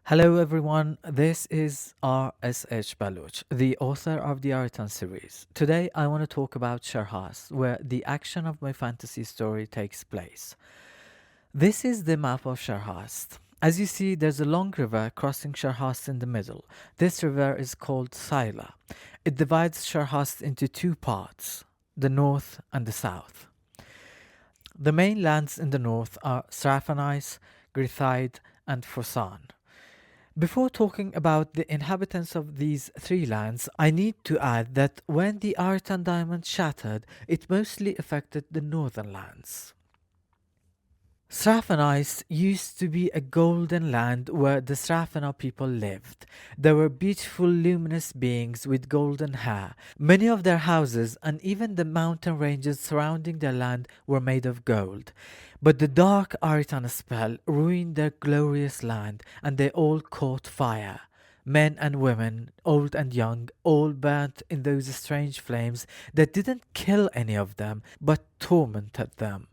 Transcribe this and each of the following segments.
Hello everyone, this is Sh.Baluch, the author of the Arritan series. Today I want to talk about Sherhast, where the action of my fantasy story takes place. This is the map of Sherhast. As you see, there's a long river crossing Sherhast in the middle. This river is called Saila. It divides Sherhast into two parts, the north and the south. The main lands in the north are Sraphanais, Grithide, and Frosan. Before talking about the inhabitants of these three lands, I need to add that when the Arritan diamond shattered, it mostly affected the northern lands. Sraphanais used to be a golden land where the Sraphana people lived. They were beautiful, luminous beings with golden hair. Many of their houses and even the mountain ranges surrounding their land were made of gold. But the dark Arritan spell ruined their glorious land, and they all caught fire. Men and women, old and young, all burnt in those strange flames that didn't kill any of them, but tormented them.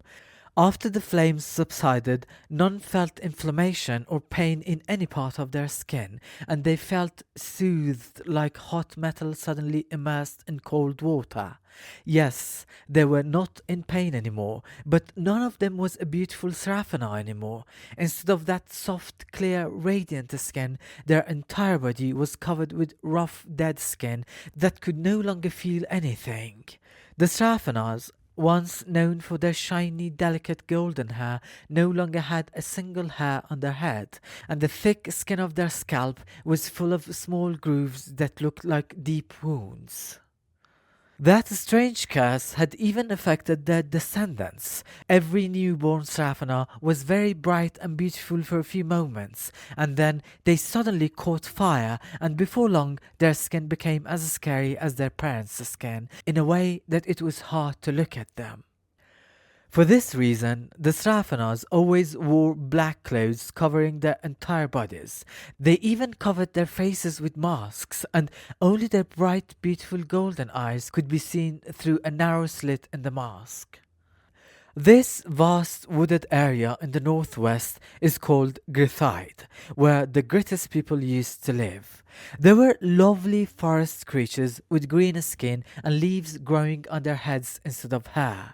After the flames subsided, none felt inflammation or pain in any part of their skin, and they felt soothed like hot metal suddenly immersed in cold water. Yes, they were not in pain anymore, but none of them was a beautiful Seraphina anymore. Instead of that soft, clear, radiant skin, their entire body was covered with rough, dead skin that could no longer feel anything. The Seraphinas, once known for their shiny, delicate golden hair, no longer had a single hair on their head, and the thick skin of their scalp was full of small grooves that looked like deep wounds. That strange curse had even affected their descendants. Every newborn Sraphana was very bright and beautiful for a few moments, and then they suddenly caught fire, and before long their skin became as scary as their parents' skin, in a way that it was hard to look at them. For this reason, the Sraphanas always wore black clothes covering their entire bodies. They even covered their faces with masks, and only their bright, beautiful golden eyes could be seen through a narrow slit in the mask. This vast wooded area in the northwest is called Grithide, where the Gritis people used to live. They were lovely forest creatures with green skin and leaves growing on their heads instead of hair.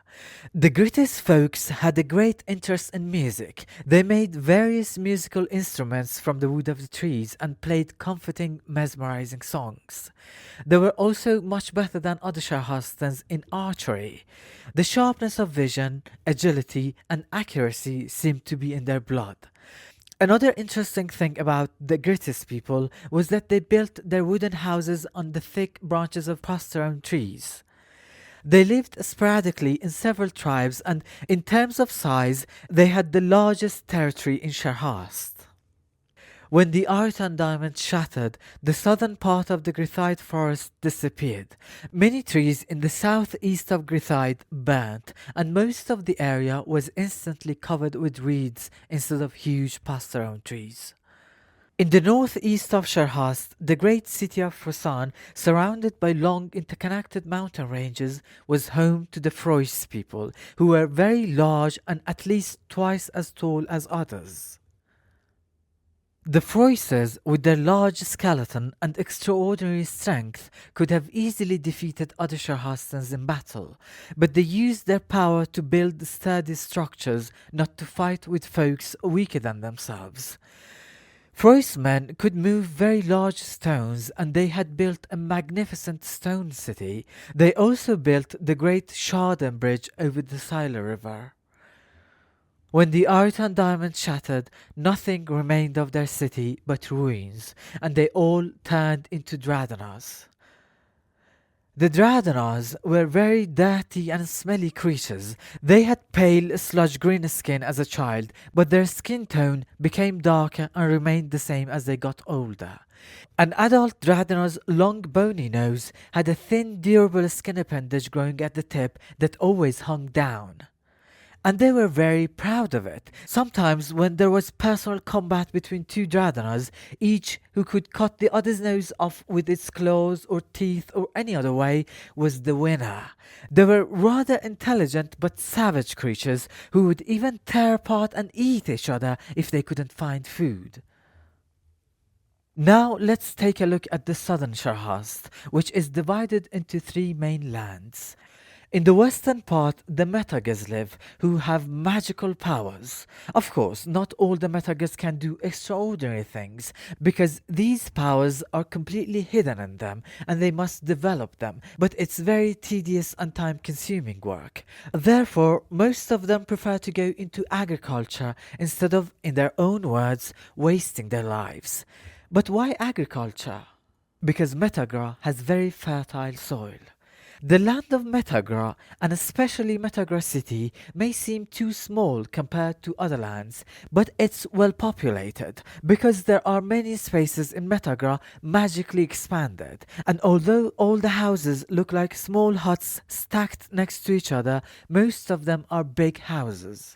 The Gritis folks had a great interest in music. They made various musical instruments from the wood of the trees and played comforting, mesmerizing songs. They were also much better than other Sherhastans in archery. The sharpness of vision, agility, and accuracy seemed to be in their blood. Another interesting thing about the Gritis people was that they built their wooden houses on the thick branches of pastoral trees. They lived sporadically in several tribes, and in terms of size, they had the largest territory in Sherhast. When the Arritan diamond shattered, the southern part of the Grithide forest disappeared. Many trees in the southeast of Grithide burnt, and most of the area was instantly covered with reeds instead of huge pastoral trees. In the northeast of Sherhast, the great city of Frosan, surrounded by long interconnected mountain ranges, was home to the Frois people, who were very large and at least twice as tall as others. The Froises, with their large skeleton and extraordinary strength, could have easily defeated other Sherhastans in battle, but they used their power to build sturdy structures, not to fight with folks weaker than themselves. Frois men could move very large stones, and they had built a magnificent stone city. They also built the great Sharden Bridge over the Sila River. When the Arritan diamond shattered, nothing remained of their city but ruins, and they all turned into Dradanas. The Dradanas were very dirty and smelly creatures. They had pale, sludge-green skin as a child, but their skin tone became darker and remained the same as they got older. An adult Dradanar's long bony nose had a thin, durable skin appendage growing at the tip that always hung down. And they were very proud of it. Sometimes when there was personal combat between two Dradanas, each who could cut the other's nose off with its claws or teeth or any other way was the winner. They were rather intelligent but savage creatures who would even tear apart and eat each other if they couldn't find food. Now let's take a look at the southern Sherhast, which is divided into three main lands. In the western part, the Metagas live, who have magical powers. Of course, not all the Metagas can do extraordinary things, because these powers are completely hidden in them, and they must develop them, but it's very tedious and time-consuming work. Therefore, most of them prefer to go into agriculture instead of, in their own words, wasting their lives. But why agriculture? Because Metagra has very fertile soil. The land of Metagra, and especially Metagra city, may seem too small compared to other lands, but it's well populated, because there are many spaces in Metagra magically expanded, and although all the houses look like small huts stacked next to each other, most of them are big houses.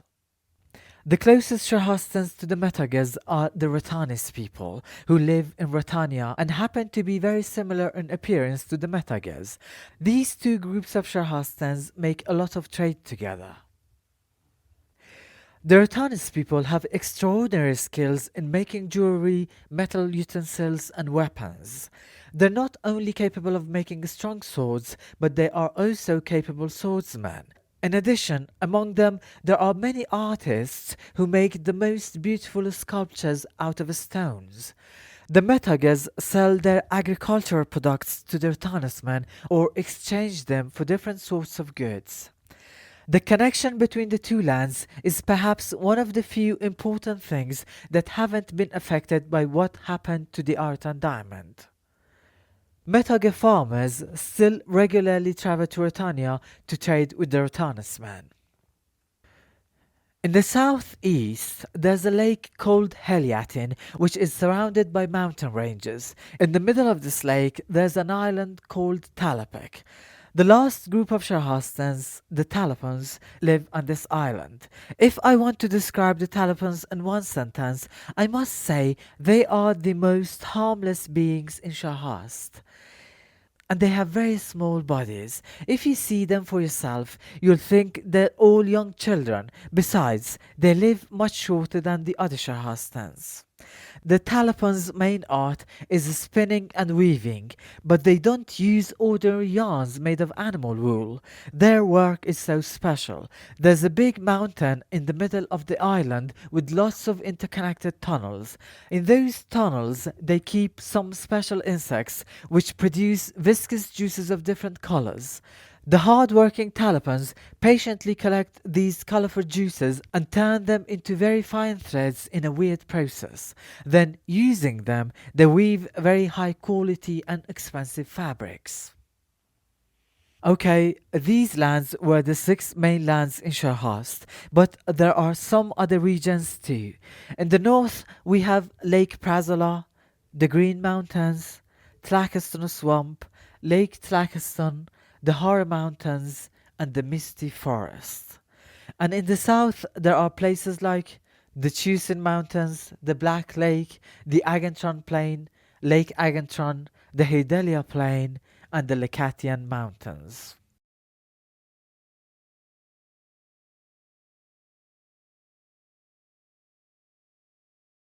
The closest Sherhastans to the Metagas are the Ratanis people, who live in Ratania and happen to be very similar in appearance to the Metagas. These two groups of Sherhastans make a lot of trade together. The Ratanis people have extraordinary skills in making jewelry, metal utensils, and weapons. They're not only capable of making strong swords, but they are also capable swordsmen. In addition, among them, there are many artists who make the most beautiful sculptures out of stones. The Metagas sell their agricultural products to their Tanismen or exchange them for different sorts of goods. The connection between the two lands is perhaps one of the few important things that haven't been affected by what happened to the Arritan diamond. Metaga farmers still regularly travel to Ratania to trade with the Ratanismen. In the southeast, there's a lake called Heliatin, which is surrounded by mountain ranges. In the middle of this lake, there's an island called Talapek. The last group of Sherhastans, the Talapans, live on this island. If I want to describe the Talapans in one sentence, I must say they are the most harmless beings in Sherhast. And they have very small bodies. If you see them for yourself, you'll think they're all young children. Besides, they live much shorter than the other Sherhastans. The Talapans' main art is spinning and weaving, but they don't use ordinary yarns made of animal wool. Their work is so special. There's a big mountain in the middle of the island with lots of interconnected tunnels. In those tunnels, they keep some special insects which produce viscous juices of different colors. The hard-working Talapans patiently collect these colorful juices and turn them into very fine threads in a weird process. Then, using them, they weave very high-quality and expensive fabrics. Okay, these lands were the six main lands in Sherhast, but there are some other regions too. In the north, we have Lake Prazola, the Green Mountains, Tlakiston Swamp, Lake Tlakiston, the Horror Mountains, and the Misty Forest. And in the south, there are places like the Chusin Mountains, the Black Lake, the Agantron Plain, Lake Agantron, the Heidelia Plain, and the Lacatian Mountains.